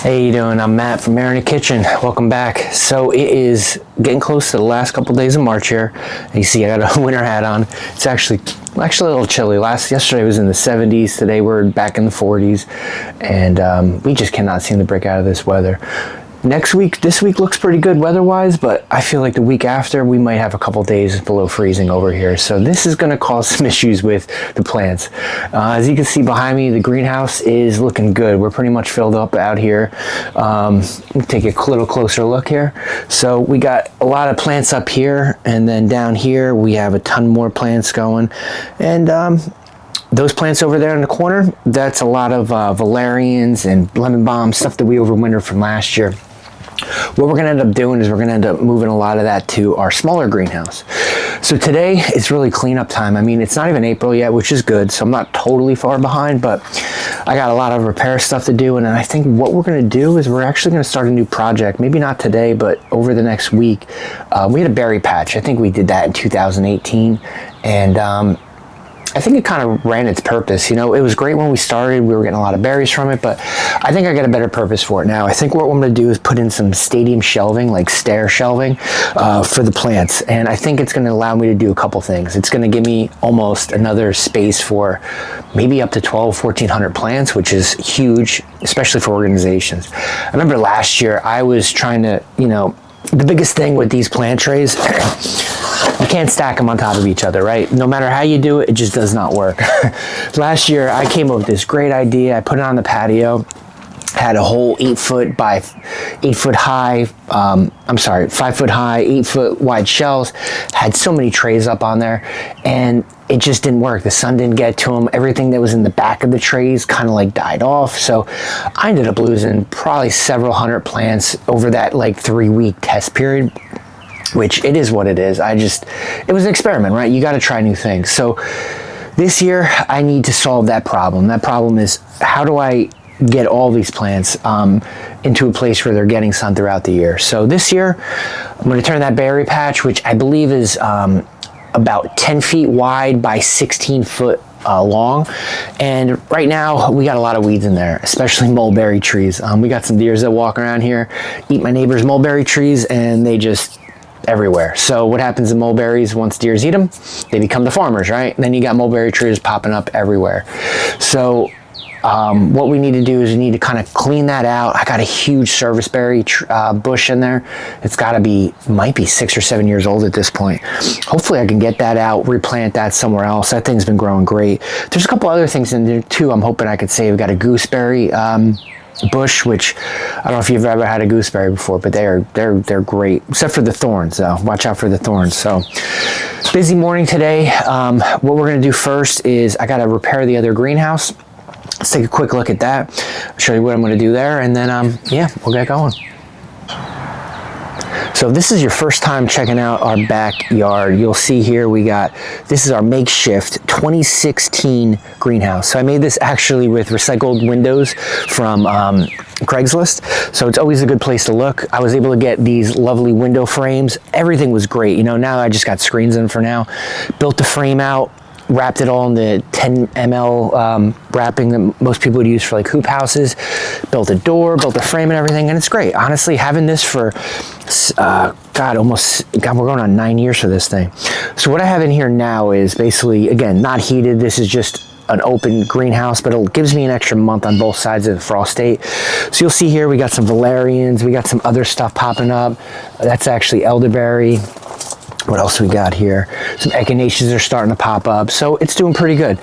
Hey, you doing? I'm Matt from Mayernik Kitchen. Welcome back. So it is getting close to the last couple days of March here. You see I got a winter hat on. It's actually a little chilly. Yesterday was in the 70s. Today we're back in the 40s. And we just cannot seem to break out of this weather. This week looks pretty good weather-wise, but I feel like the week after we might have a couple days below freezing over here. So this is going to cause some issues with the plants. As you can see behind me, the greenhouse is looking good. We're pretty much filled up out here. Take a little closer look here. So we got a lot of plants up here, and then down here we have a ton more plants going. And those plants over there in the corner, that's a lot of valerians and lemon balm, stuff that we overwintered from last year. What we're going to end up doing is we're going to end up moving a lot of that to our smaller greenhouse. So today it's really cleanup time. I mean, it's not even April yet, which is good, so I'm not totally far behind, but I got a lot of repair stuff to do. And I think what we're going to do is we're actually going to start a new project, maybe not today, but over the next week. We had a berry patch. I think we did that in 2018, and I think it kind of ran its purpose. You know, it was great when we started. We were getting a lot of berries from it, but I think I got a better purpose for it now. I think what I'm going to do is put in some stadium shelving, like stair shelving, for the plants. And I think it's going to allow me to do a couple things. It's going to give me almost another space for maybe up to 1,400 plants, which is huge, especially for organizations. I remember last year I was trying to, the biggest thing with these plant trays, you can't stack them on top of each other, right? No matter how you do it, it just does not work. Last year, I came up with this great idea. I put it on the patio, had a whole 5 foot high, 8 foot wide shelves, had so many trays up on there, and it just didn't work. The sun didn't get to them. Everything that was in the back of the trays kind of like died off. So I ended up losing probably several hundred plants over that like 3-week test period, which it is what it is. It was an experiment, right? You got to try new things. So this year I need to solve that problem. That problem is, how do I get all these plants into a place where they're getting sun throughout the year? So this year I'm going to turn that berry patch, which I believe is about 10 feet wide by 16 foot long, and right now we got a lot of weeds in there, especially mulberry trees. We got some deers that walk around here, eat my neighbor's mulberry trees, and they just everywhere. So what happens in mulberries, once deers eat them, they become the farmers, right? And then you got mulberry trees popping up everywhere. So what we need to do is we need to kind of clean that out. I got a huge serviceberry bush in there. It's might be 6 or 7 years old at this point. Hopefully I can get that out, replant that somewhere else. That thing's been growing great. There's a couple other things in there too I'm hoping I could save. We've got a gooseberry bush, which I don't know if you've ever had a gooseberry before, but they're great, except for the thorns though. Watch out for the thorns. So busy morning today. What we're going to do first is I got to repair the other greenhouse. Let's take a quick look at that. I'll show you what I'm going to do there, and then we'll get going. So if this is your first time checking out our backyard, you'll see here this is our makeshift 2016 greenhouse. So I made this actually with recycled windows from Craigslist. So it's always a good place to look. I was able to get these lovely window frames. Everything was great. Now I just got screens in for now. Built the frame out, wrapped it all in the 10 ml wrapping that most people would use for like hoop houses. Built a door, built a frame and everything, and it's great. Honestly, having this for, we're going on 9 years for this thing. So what I have in here now is basically, again, not heated. This is just an open greenhouse, but it gives me an extra month on both sides of the frost date. So you'll see here, we got some valerians, we got some other stuff popping up. That's actually elderberry. What else we got here? Some echinaceas are starting to pop up, so it's doing pretty good.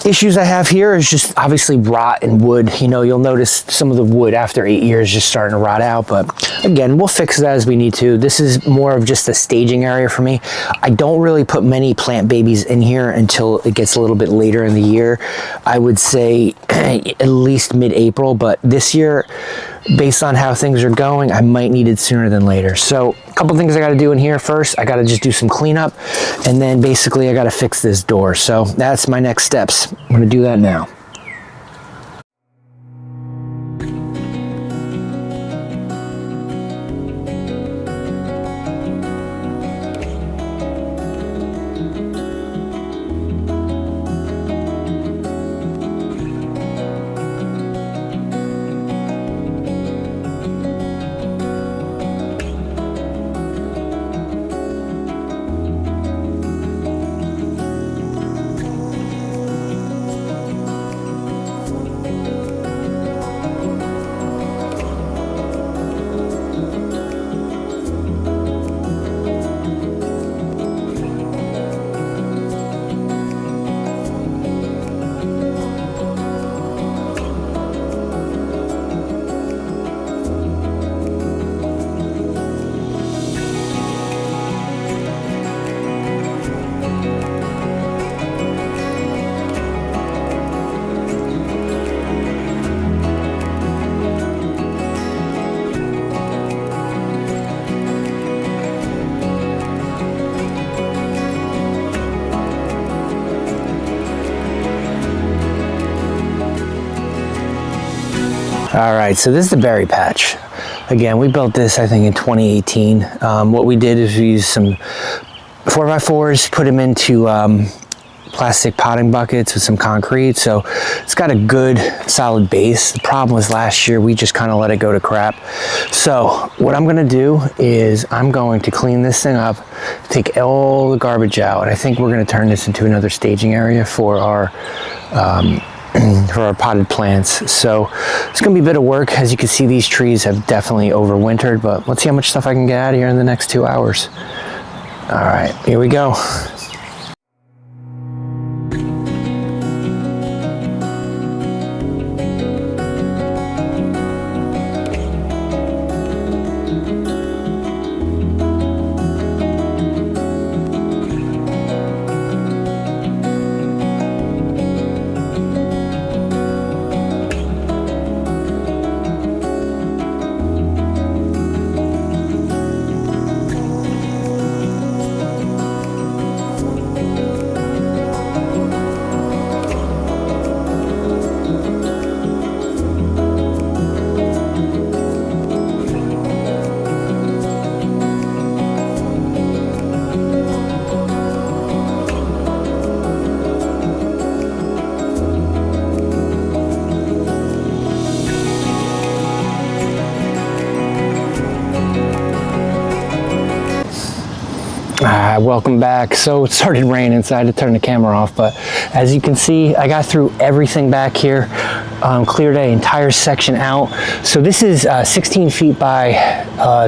Issues I have here is just obviously rot and wood. You'll notice some of the wood after 8 years just starting to rot out, but again, we'll fix that as we need to. This is more of just a staging area for me. I don't really put many plant babies in here until it gets a little bit later in the year. I would say at least mid-April, but this year, based on how things are going, I might need it sooner than later. So a couple things I got to do in here. First, I got to just do some cleanup, and then basically I got to fix this door. So that's my next steps. I'm going to do that now. All right, so this is the berry patch. Again, we built this, I think, in 2018. What we did is we used some 4x4s, put them into plastic potting buckets with some concrete, so it's got a good solid base. The problem was last year we just kind of let it go to crap. So what I'm going to do is I'm going to clean this thing up, take all the garbage out, and I think we're going to turn this into another staging area for our for our potted plants. So it's gonna be a bit of work. As you can see, these trees have definitely overwintered, but let's see how much stuff I can get out of here in the next 2 hours. All right, here we go. Welcome back. So it started raining, so I had to turn the camera off, but as you can see, I got through everything back here, cleared an entire section out. So this is 16 feet by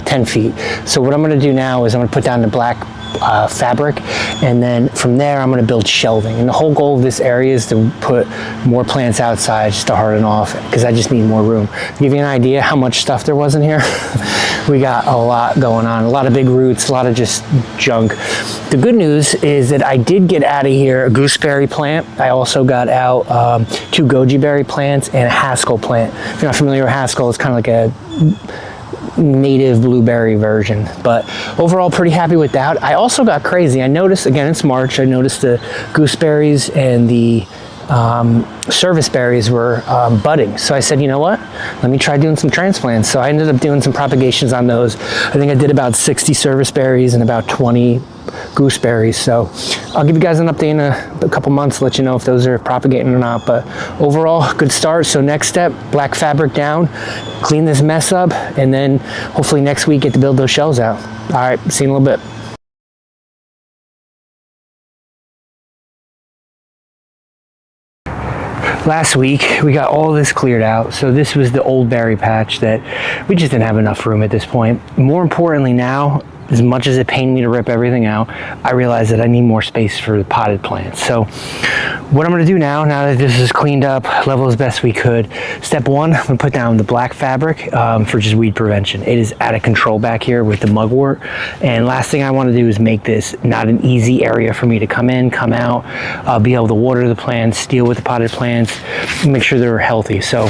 10 feet. So what I'm going to do now is I'm going to put down the black fabric, and then from there I'm going to build shelving. And the whole goal of this area is to put more plants outside just to harden off, because I just need more room. To give you an idea how much stuff there was in here, we got a lot going on, a lot of big roots, a lot of just junk. The good news is that I did get out of here a gooseberry plant. I also got out 2 goji berry plants and a Haskell plant. If you're not familiar with Haskell, it's kind of like a native blueberry version, but overall pretty happy with that. I also got crazy. I noticed, again, it's March, I noticed the gooseberries and the service berries were budding. So I said, you know what, let me try doing some transplants. So I ended up doing some propagations on those. I think I did about 60 service berries and about 20 gooseberries. So I'll give you guys an update in a couple months, let you know if those are propagating or not. But overall, good start. So next step, black fabric down, clean this mess up, and then hopefully next week get to build those shells out. All right, see you in a little bit. Last week, we got all this cleared out. So this was the old berry patch that we just didn't have enough room at this point. More importantly now, as much as it pained me to rip everything out, I realized that I need more space for the potted plants. So what I'm gonna do now that this is cleaned up, level as best we could, step one, I'm gonna put down the black fabric for just weed prevention. It is out of control back here with the mugwort. And last thing I wanna do is make this not an easy area for me to come in, come out, be able to water the plants, deal with the potted plants, make sure they're healthy. So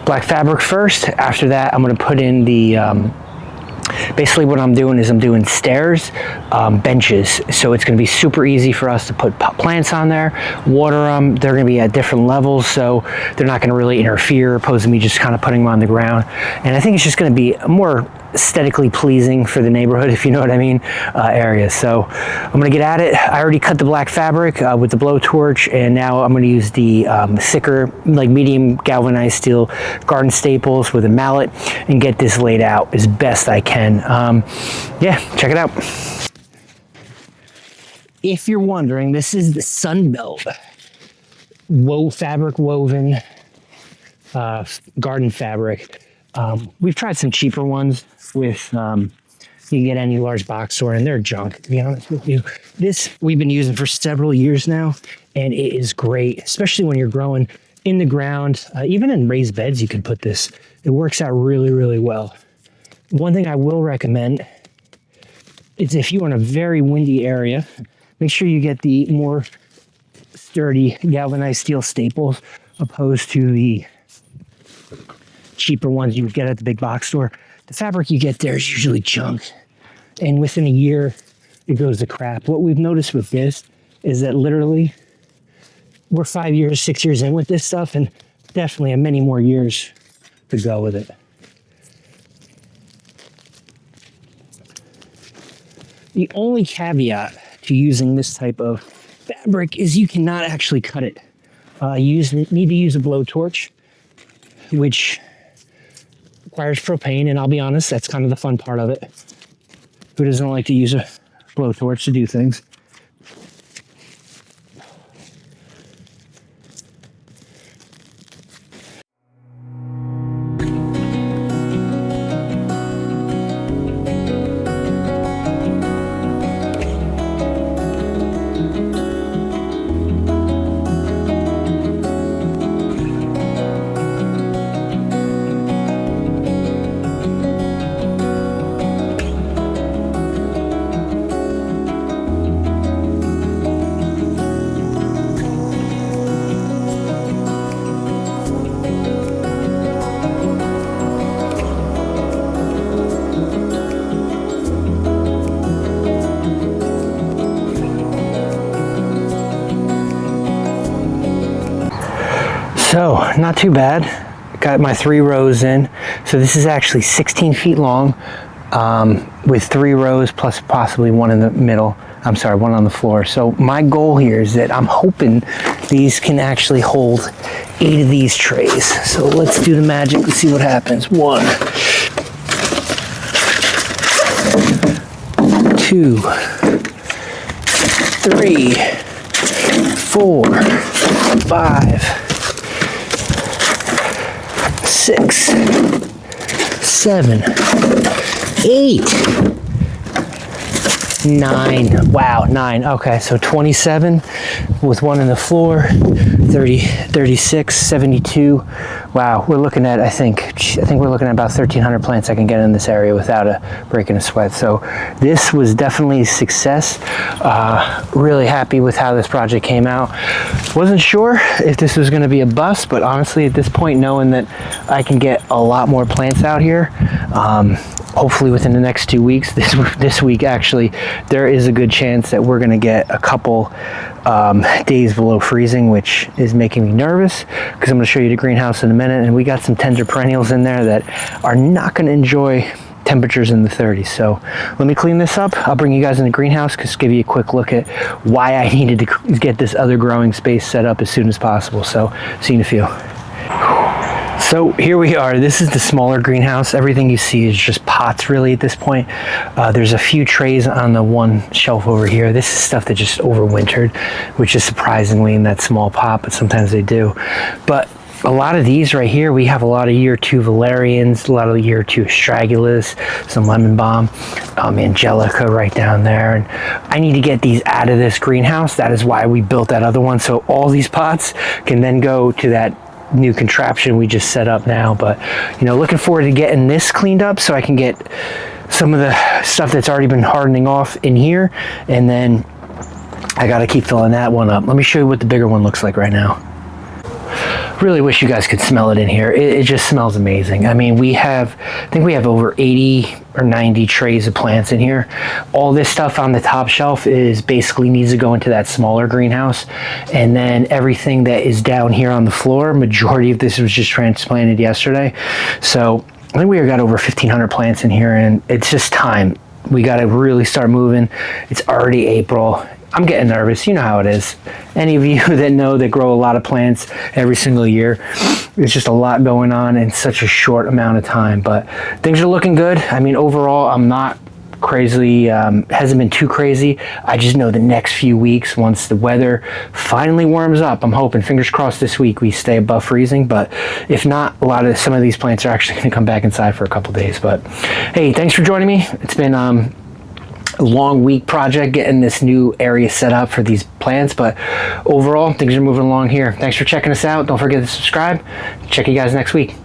black fabric first. After that, I'm gonna put in the, basically what I'm doing is I'm doing stairs, benches. So it's going to be super easy for us to put plants on there, water them. They're going to be at different levels, so they're not going to really interfere, opposed to me just kind of putting them on the ground. And I think it's just going to be more aesthetically pleasing for the neighborhood, if you know what I mean, area. So I'm going to get at it. I already cut the black fabric with the blowtorch, and now I'm going to use the thicker, like medium galvanized steel garden staples with a mallet and get this laid out as best I can. Yeah, check it out. If you're wondering, this is the Sunbelt fabric woven garden fabric. We've tried some cheaper ones with, you can get any large box store, and they're junk, to be honest with you. This we've been using for several years now, and it is great, especially when you're growing in the ground. Even in raised beds, you can put this. It works out really, really well. One thing I will recommend is if you're in a very windy area, make sure you get the more sturdy galvanized steel staples opposed to the cheaper ones you would get at the big box store. The fabric you get there is usually junk, and within a year it goes to crap. What we've noticed with this is that literally we're 5 years, 6 years in with this stuff, and definitely in many more years to go with it. The only caveat to using this type of fabric is you cannot actually cut it. You need to use a blowtorch, which requires propane, and I'll be honest, that's kind of the fun part of it. Who doesn't like to use a blowtorch to do things? So, not too bad. Got my 3 rows in. So this is actually 16 feet long with 3 rows plus possibly one in the middle. I'm sorry, one on the floor. So my goal here is that I'm hoping these can actually hold 8 of these trays. So let's do the magic and see what happens. 1, 2, 3, 4, 5, 6, 7, 8, 9. Wow, 9. Okay, so 27 with one in the floor, 30, 36, 72. Wow, we're looking at, I think we're looking at about 1,300 plants I can get in this area without breaking a sweat. So this was definitely a success. Really happy with how this project came out. Wasn't sure if this was going to be a bust, but honestly at this point, knowing that I can get a lot more plants out here, hopefully within the next 2 weeks, this week actually, there is a good chance that we're going to get a couple days below freezing, which is making me nervous because I'm going to show you the greenhouse in a minute, and we got some tender perennials in there that are not going to enjoy temperatures in the 30s. So let me clean this up. I'll bring you guys in the greenhouse, just give you a quick look at why I needed to get this other growing space set up as soon as possible. So see you in a few. So here we are. This is the smaller greenhouse. Everything you see is just pots really at this point. There's a few trays on the one shelf over here. This is stuff that just overwintered, which is surprisingly in that small pot, but sometimes they do. But a lot of these right here, we have a lot of year 2 valerians, a lot of year 2 astragalus, some lemon balm, angelica right down there. And I need to get these out of this greenhouse. That is why we built that other one. So all these pots can then go to that new contraption we just set up now. But looking forward to getting this cleaned up so I can get some of the stuff that's already been hardening off in here, and then I got to keep filling that one up. Let me show you what the bigger one looks like right now. Really wish you guys could smell it in here. It just smells amazing. I mean, I think we have over 80 or 90 trays of plants in here. All this stuff on the top shelf basically needs to go into that smaller greenhouse. And then everything that is down here on the floor, majority of this was just transplanted yesterday. So I think we got over 1,500 plants in here, and it's just time. We got to really start moving. It's already April. I'm getting nervous. You know how it is. Any of you that grow a lot of plants every single year, it's just a lot going on in such a short amount of time. But things are looking good. I mean, overall, I'm not crazy, hasn't been too crazy. I just know the next few weeks, once the weather finally warms up, I'm hoping, fingers crossed, this week we stay above freezing. But if not, some of these plants are actually going to come back inside for a couple days. But hey, thanks for joining me. It's been a long week project getting this new area set up for these plants, but overall things are moving along here. Thanks for checking us out. Don't forget to subscribe. Check you guys next week.